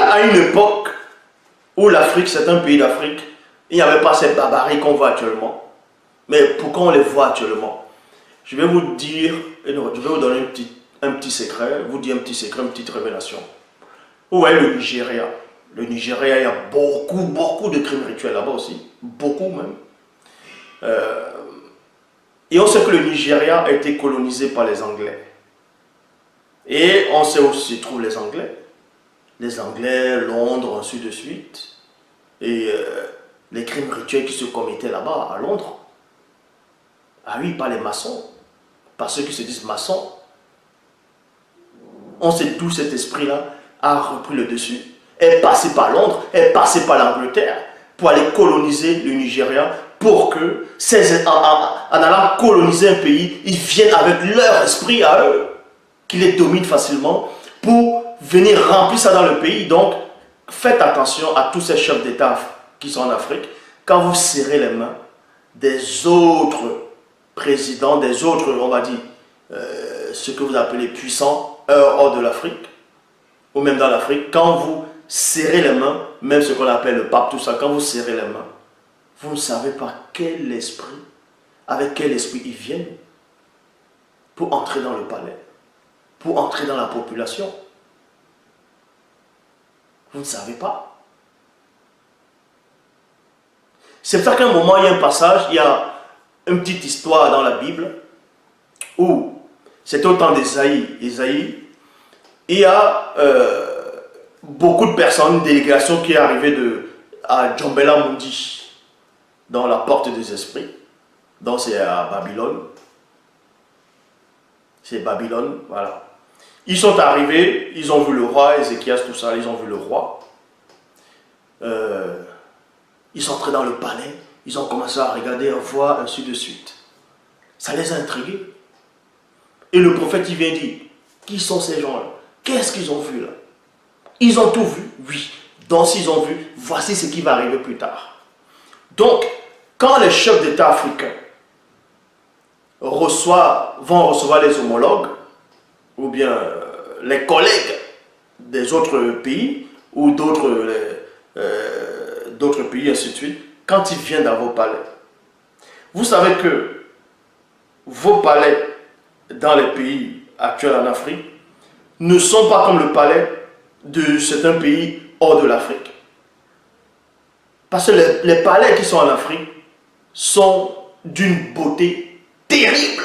à une époque où l'Afrique, c'est un pays d'Afrique, il n'y avait pas cette barbarie qu'on voit actuellement. Mais pourquoi on les voit actuellement? Je vais vous dire, je vais vous donner un petit secret, vous dire un petit secret, une petite révélation. Où est le Nigeria? Le Nigeria, il y a beaucoup de crimes rituels là-bas aussi. Beaucoup même. Et on sait que le Nigeria a été colonisé par les Anglais. Et on sait où se trouvent les Anglais. Les Anglais, Londres, ainsi de suite. Et les crimes rituels qui se commettaient là-bas, à Londres. Ah oui, pas les maçons. Pas ceux qui se disent maçons. On sait d'où cet esprit-là a repris le dessus. Est passé par Londres, est passé par l'Angleterre pour aller coloniser le Nigeria, pour que, en allant coloniser un pays, ils viennent avec leur esprit à eux, qui les dominent facilement, pour venir remplir ça dans le pays. Donc, faites attention à tous ces chefs d'État qui sont en Afrique. Quand vous serrez les mains des autres présidents, des autres, on va dire, ce que vous appelez puissants, hors de l'Afrique, ou même dans l'Afrique, quand vous serrez les mains, même ce qu'on appelle le pape, tout ça, quand vous serrez les mains, vous ne savez pas quel esprit, avec quel esprit ils viennent pour entrer dans le palais, pour entrer dans la population. Vous ne savez pas. C'est pour ça qu'à un moment, il y a un passage, il y a une petite histoire dans la Bible, où c'était au temps d'Ésaïe. Il y a beaucoup de personnes, une délégation qui est arrivée à Djombela Mundi, dans la porte des esprits. Donc c'est à Babylone. C'est Babylone, voilà. Ils sont arrivés, ils ont vu le roi, Ézéchias, tout ça, ils ont vu le roi. Ils sont entrés dans le palais, ils ont commencé à regarder, à voir, ainsi de suite. Ça les a intrigués. Et le prophète, il vient dire, qui sont ces gens-là? Qu'est-ce qu'ils ont vu là? Ils ont tout vu? Oui. Donc s'ils ont vu, voici ce qui va arriver plus tard. Donc, quand les chefs d'État africains vont recevoir les homologues, ou bien les collègues des autres pays, ou d'autres pays, ainsi de suite, quand ils viennent dans vos palais, vous savez que vos palais dans les pays actuels en Afrique ne sont pas comme le palais de certains pays hors de l'Afrique. Parce que les palais qui sont en Afrique sont d'une beauté terrible.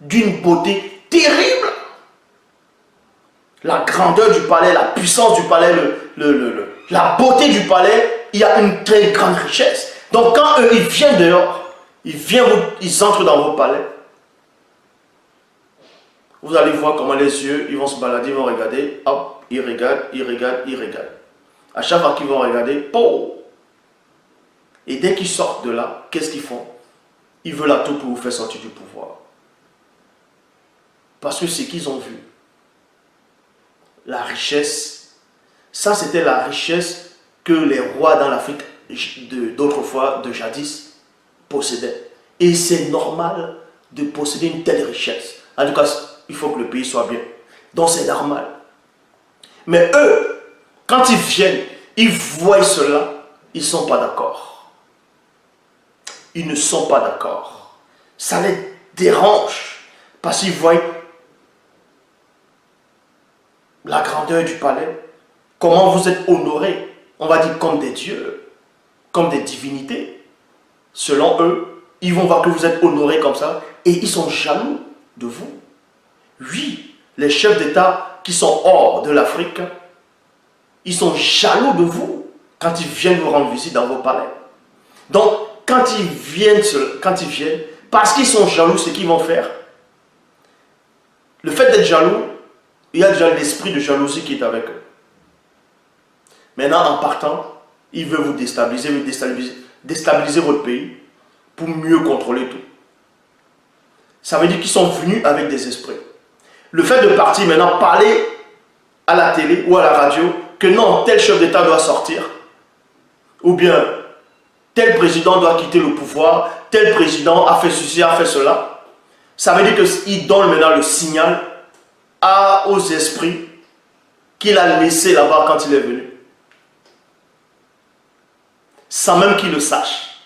D'une beauté terrible. La grandeur du palais, la puissance du palais, la beauté du palais, il y a une très grande richesse. Donc quand eux, ils viennent dehors, ils entrent dans vos palais, vous allez voir comment les yeux, ils vont se balader, ils vont regarder, hop, ils regardent. À chaque fois qu'ils vont regarder, pow! Et dès qu'ils sortent de là, qu'est-ce qu'ils font? Ils veulent à tout pour vous faire sortir du pouvoir. Parce que ce qu'ils ont vu, la richesse, ça c'était la richesse que les rois dans l'Afrique d'autrefois, de jadis, possédaient. Et c'est normal de posséder une telle richesse. En tout cas, il faut que le pays soit bien. Donc c'est normal. Mais eux, quand ils viennent, ils voient cela, ils ne sont pas d'accord. Ils ne sont pas d'accord. Ça les dérange. Parce qu'ils voient la grandeur du palais. Comment vous êtes honorés, on va dire comme des dieux, comme des divinités. Selon eux, ils vont voir que vous êtes honorés comme ça et ils sont jaloux de vous. Oui, les chefs d'État qui sont hors de l'Afrique, ils sont jaloux de vous quand ils viennent vous rendre visite dans vos palais. Donc, quand ils viennent, parce qu'ils sont jaloux, ce qu'ils vont faire, le fait d'être jaloux, il y a déjà l'esprit de jalousie qui est avec eux. Maintenant, en partant, ils veulent vous déstabiliser votre pays pour mieux contrôler tout. Ça veut dire qu'ils sont venus avec des esprits. Le fait de partir maintenant, parler à la télé ou à la radio que non, tel chef d'État doit sortir, ou bien tel président doit quitter le pouvoir, tel président a fait ceci, a fait cela, ça veut dire qu'ils donnent maintenant le signal aux esprits qu'il a laissé là-bas quand il est venu. Sans même qu'il le sache.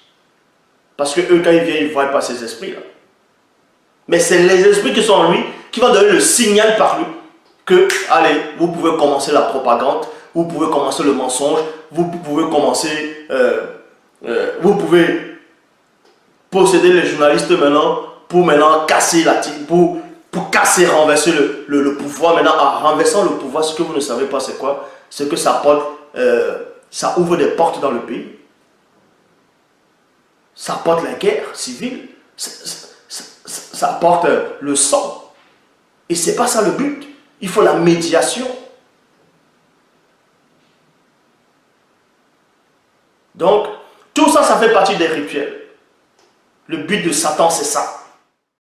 Parce que eux, quand ils viennent, ils ne voient pas ces esprits-là. Mais c'est les esprits qui sont en lui qui vont donner le signal par lui que, allez, vous pouvez commencer la propagande, vous pouvez commencer le mensonge, vous pouvez commencer, vous pouvez posséder les journalistes maintenant pour maintenant casser pour casser, renverser le pouvoir. Maintenant, en renversant le pouvoir, ce que vous ne savez pas, c'est quoi? C'est que ça porte, ça ouvre des portes dans le pays. Ça porte la guerre civile. Ça porte le sang. Et c'est pas ça le but. Il faut la médiation. Donc, tout ça, ça fait partie des rituels. Le but de Satan, c'est ça.